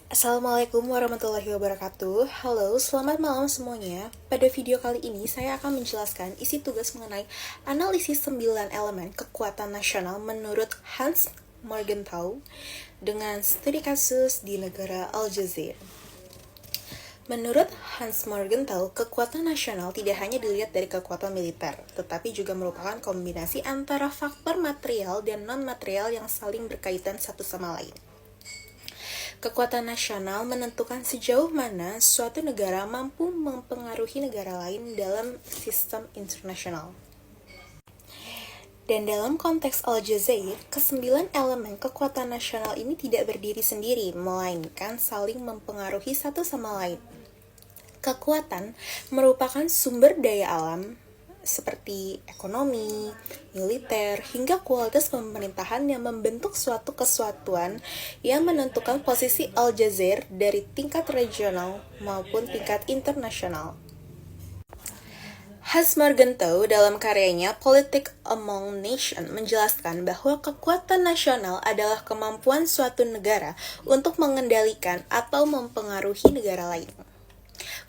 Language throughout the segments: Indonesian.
Assalamualaikum warahmatullahi wabarakatuh. Halo, selamat malam semuanya. Pada video kali ini saya akan menjelaskan isi tugas mengenai analisis 9 elemen kekuatan nasional menurut Hans Morgenthau dengan studi kasus di negara Aljazair. Menurut Hans Morgenthau, kekuatan nasional tidak hanya dilihat dari kekuatan militer, tetapi juga merupakan kombinasi antara faktor material dan non-material yang saling berkaitan satu sama lain. Kekuatan nasional menentukan sejauh mana suatu negara mampu mempengaruhi negara lain dalam sistem internasional. Dan dalam konteks Aljazair, kesembilan elemen kekuatan nasional ini tidak berdiri sendiri, melainkan saling mempengaruhi satu sama lain. Kekuatan merupakan sumber daya alam, seperti ekonomi, militer, hingga kualitas pemerintahan yang membentuk suatu kesatuan yang menentukan posisi Aljazair dari tingkat regional maupun tingkat internasional. Hans Morgenthau dalam karyanya Politics Among Nations menjelaskan bahwa kekuatan nasional adalah kemampuan suatu negara untuk mengendalikan atau mempengaruhi negara lain.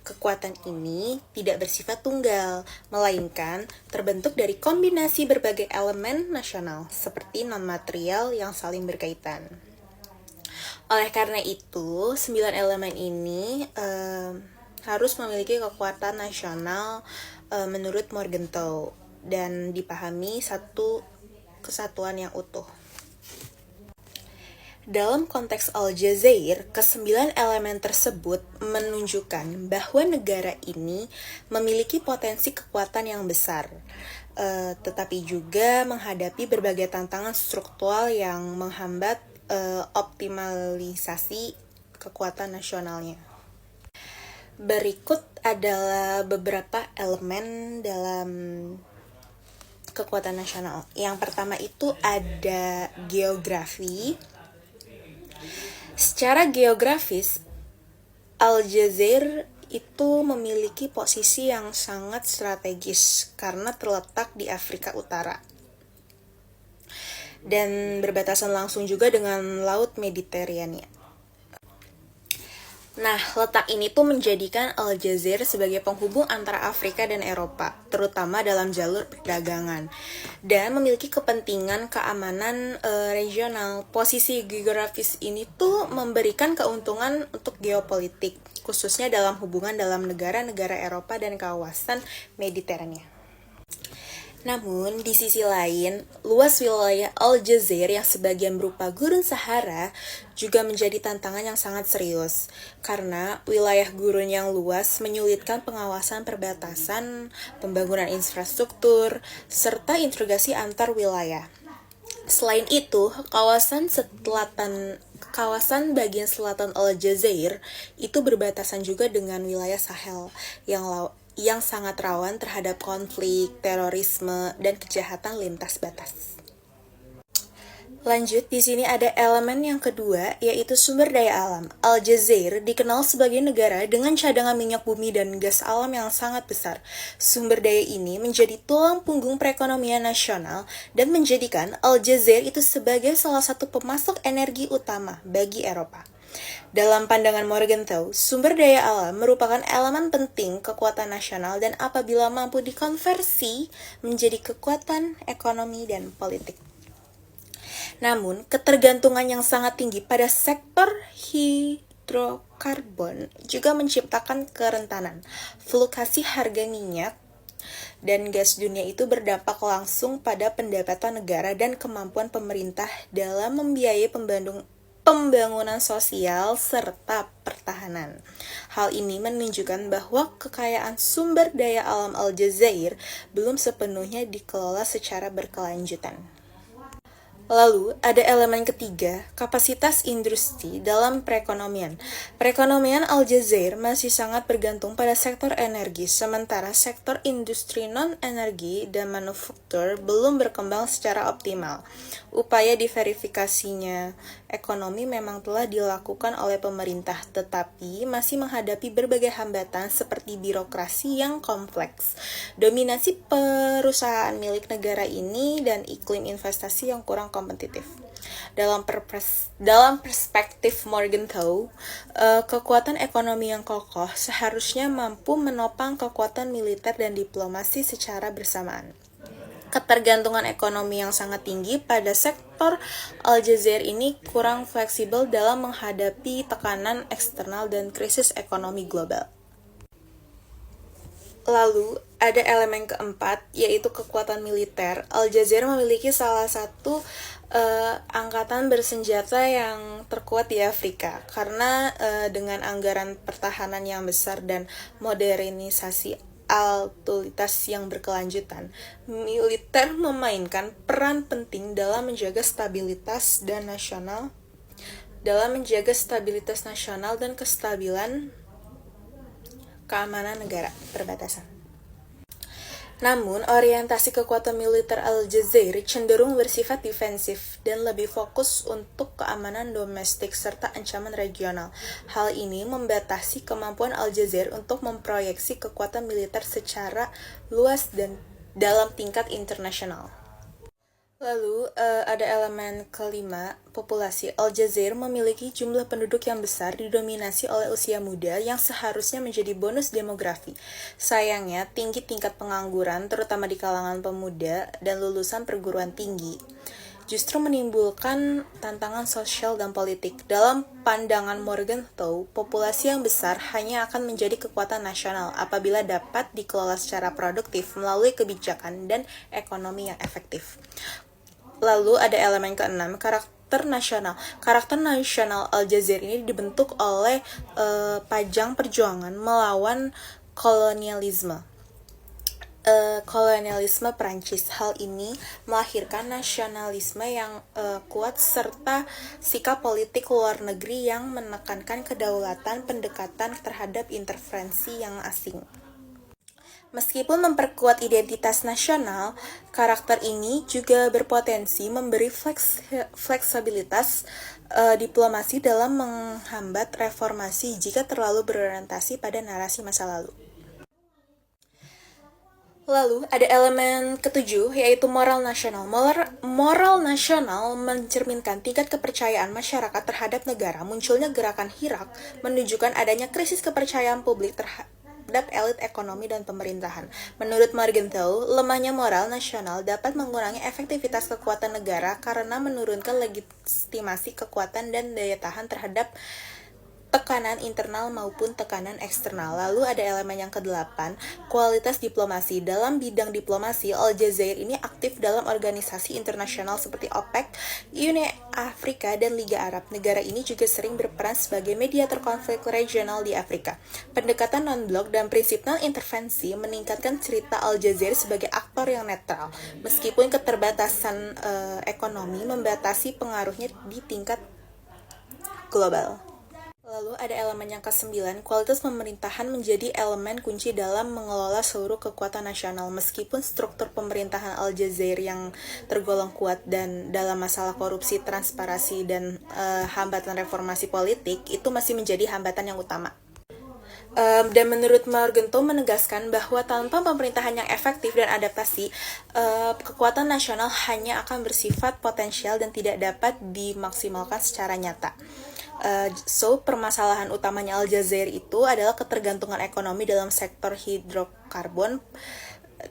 Kekuatan ini tidak bersifat tunggal, melainkan terbentuk dari kombinasi berbagai elemen nasional, seperti non-material yang saling berkaitan. Oleh karena itu, 9 elemen ini harus memiliki kekuatan nasional menurut Morgenthau dan dipahami satu kesatuan yang utuh. Dalam konteks Aljazair, kesembilan elemen tersebut menunjukkan bahwa negara ini memiliki potensi kekuatan yang besar, tetapi juga menghadapi berbagai tantangan struktural yang menghambat optimalisasi kekuatan nasionalnya. Berikut adalah beberapa elemen dalam kekuatan nasional. Yang pertama itu ada geografi. Secara geografis, Aljazair itu memiliki posisi yang sangat strategis karena terletak di Afrika Utara dan berbatasan langsung juga dengan Laut Mediterania. Nah, letak ini tuh menjadikan Aljazair sebagai penghubung antara Afrika dan Eropa, terutama dalam jalur perdagangan, dan memiliki kepentingan keamanan regional. Posisi geografis ini tuh memberikan keuntungan untuk geopolitik, khususnya dalam hubungan dalam negara-negara Eropa dan kawasan Mediterania. Namun, di sisi lain, luas wilayah Aljazair yang sebagian berupa gurun Sahara juga menjadi tantangan yang sangat serius, karena wilayah gurun yang luas menyulitkan pengawasan perbatasan, pembangunan infrastruktur, serta integrasi antar wilayah. Selain itu, kawasan bagian selatan Aljazair itu berbatasan juga dengan wilayah Sahel yang sangat rawan terhadap konflik, terorisme, dan kejahatan lintas batas. Lanjut, di sini ada elemen yang kedua, yaitu sumber daya alam. Aljazair dikenal sebagai negara dengan cadangan minyak bumi dan gas alam yang sangat besar. Sumber daya ini menjadi tulang punggung perekonomian nasional dan menjadikan Aljazair itu sebagai salah satu pemasok energi utama bagi Eropa. Dalam pandangan Morgenthau, sumber daya alam merupakan elemen penting kekuatan nasional dan apabila mampu dikonversi menjadi kekuatan ekonomi dan politik. Namun, ketergantungan yang sangat tinggi pada sektor hidrokarbon juga menciptakan kerentanan. Fluktuasi harga minyak dan gas dunia itu berdampak langsung pada pendapatan negara dan kemampuan pemerintah dalam membiayai pembangunan sosial serta pertahanan. Hal ini menunjukkan bahwa kekayaan sumber daya alam Aljazair belum sepenuhnya dikelola secara berkelanjutan. Lalu, ada elemen ketiga, kapasitas industri dalam perekonomian. Perekonomian Aljazair masih sangat bergantung pada sektor energi, sementara sektor industri non-energi dan manufaktur belum berkembang secara optimal. Upaya diverifikasinya ekonomi memang telah dilakukan oleh pemerintah, tetapi masih menghadapi berbagai hambatan seperti birokrasi yang kompleks, dominasi perusahaan milik negara ini, dan iklim investasi yang kurang kompetitif. Dalam perspektif Morgenthau, kekuatan ekonomi yang kokoh seharusnya mampu menopang kekuatan militer dan diplomasi secara bersamaan. Ketergantungan ekonomi yang sangat tinggi pada sektor Aljazair ini kurang fleksibel dalam menghadapi tekanan eksternal dan krisis ekonomi global. Lalu, ada elemen keempat, yaitu kekuatan militer. Aljazair memiliki salah satu angkatan bersenjata yang terkuat di Afrika, karena dengan anggaran pertahanan yang besar dan modernisasi altulitas yang berkelanjutan, militer memainkan peran penting dalam menjaga stabilitas nasional dan kestabilan keamanan negara perbatasan. Namun, orientasi kekuatan militer Aljazair cenderung bersifat defensif dan lebih fokus untuk keamanan domestik serta ancaman regional. Hal ini membatasi kemampuan Aljazair untuk memproyeksi kekuatan militer secara luas dan dalam tingkat internasional. Lalu, ada elemen kelima, populasi. Aljazair memiliki jumlah penduduk yang besar didominasi oleh usia muda yang seharusnya menjadi bonus demografi. Sayangnya, tinggi tingkat pengangguran, terutama di kalangan pemuda dan lulusan perguruan tinggi, justru menimbulkan tantangan sosial dan politik. Dalam pandangan Morgenthau, populasi yang besar hanya akan menjadi kekuatan nasional apabila dapat dikelola secara produktif melalui kebijakan dan ekonomi yang efektif. Lalu ada elemen keenam, karakter nasional. Karakter nasional Aljazair ini dibentuk oleh pajang perjuangan melawan kolonialisme Prancis. Hal ini melahirkan nasionalisme yang kuat serta sikap politik luar negeri yang menekankan kedaulatan pendekatan terhadap intervensi yang asing. Meskipun memperkuat identitas nasional, karakter ini juga berpotensi memberi fleksibilitas diplomasi dalam menghambat reformasi jika terlalu berorientasi pada narasi masa lalu. Lalu, ada elemen ketujuh, yaitu moral nasional. Moral nasional mencerminkan tingkat kepercayaan masyarakat terhadap negara. Munculnya gerakan Hirak menunjukkan adanya krisis kepercayaan publik terhadap elit ekonomi dan pemerintahan. Menurut Morgenthau, lemahnya moral nasional dapat mengurangi efektivitas kekuatan negara karena menurunkan legitimasi kekuatan dan daya tahan terhadap tekanan internal maupun tekanan eksternal. Lalu ada elemen yang kedelapan, kualitas diplomasi. Dalam bidang diplomasi, Aljazair ini aktif dalam organisasi internasional seperti OPEC, Uni Afrika, dan Liga Arab. Negara ini juga sering berperan sebagai mediator konflik regional di Afrika. Pendekatan non-blok dan prinsip non-intervensi meningkatkan cerita Aljazair sebagai aktor yang netral, meskipun keterbatasan ekonomi membatasi pengaruhnya di tingkat global. Lalu ada elemen yang ke-9, kualitas pemerintahan menjadi elemen kunci dalam mengelola seluruh kekuatan nasional. Meskipun struktur pemerintahan Aljazair yang tergolong kuat dan dalam masalah korupsi, transparansi, dan hambatan reformasi politik, itu masih menjadi hambatan yang utama. Dan menurut Morgenthau menegaskan bahwa tanpa pemerintahan yang efektif dan adaptasi, kekuatan nasional hanya akan bersifat potensial dan tidak dapat dimaksimalkan secara nyata. Permasalahan utamanya Aljazair itu adalah ketergantungan ekonomi dalam sektor hidrokarbon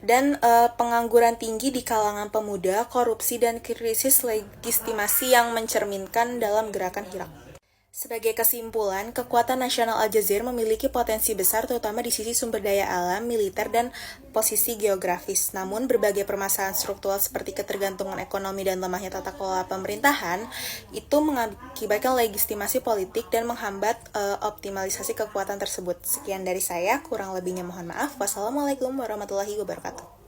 dan pengangguran tinggi di kalangan pemuda, korupsi, dan krisis legitimasi yang mencerminkan dalam gerakan Hirak. Sebagai kesimpulan, kekuatan nasional Aljazair memiliki potensi besar terutama di sisi sumber daya alam, militer, dan posisi geografis. Namun, berbagai permasalahan struktural seperti ketergantungan ekonomi dan lemahnya tata kelola pemerintahan itu mengakibatkan legitimasi politik dan menghambat optimalisasi kekuatan tersebut. Sekian dari saya, kurang lebihnya mohon maaf. Wassalamualaikum warahmatullahi wabarakatuh.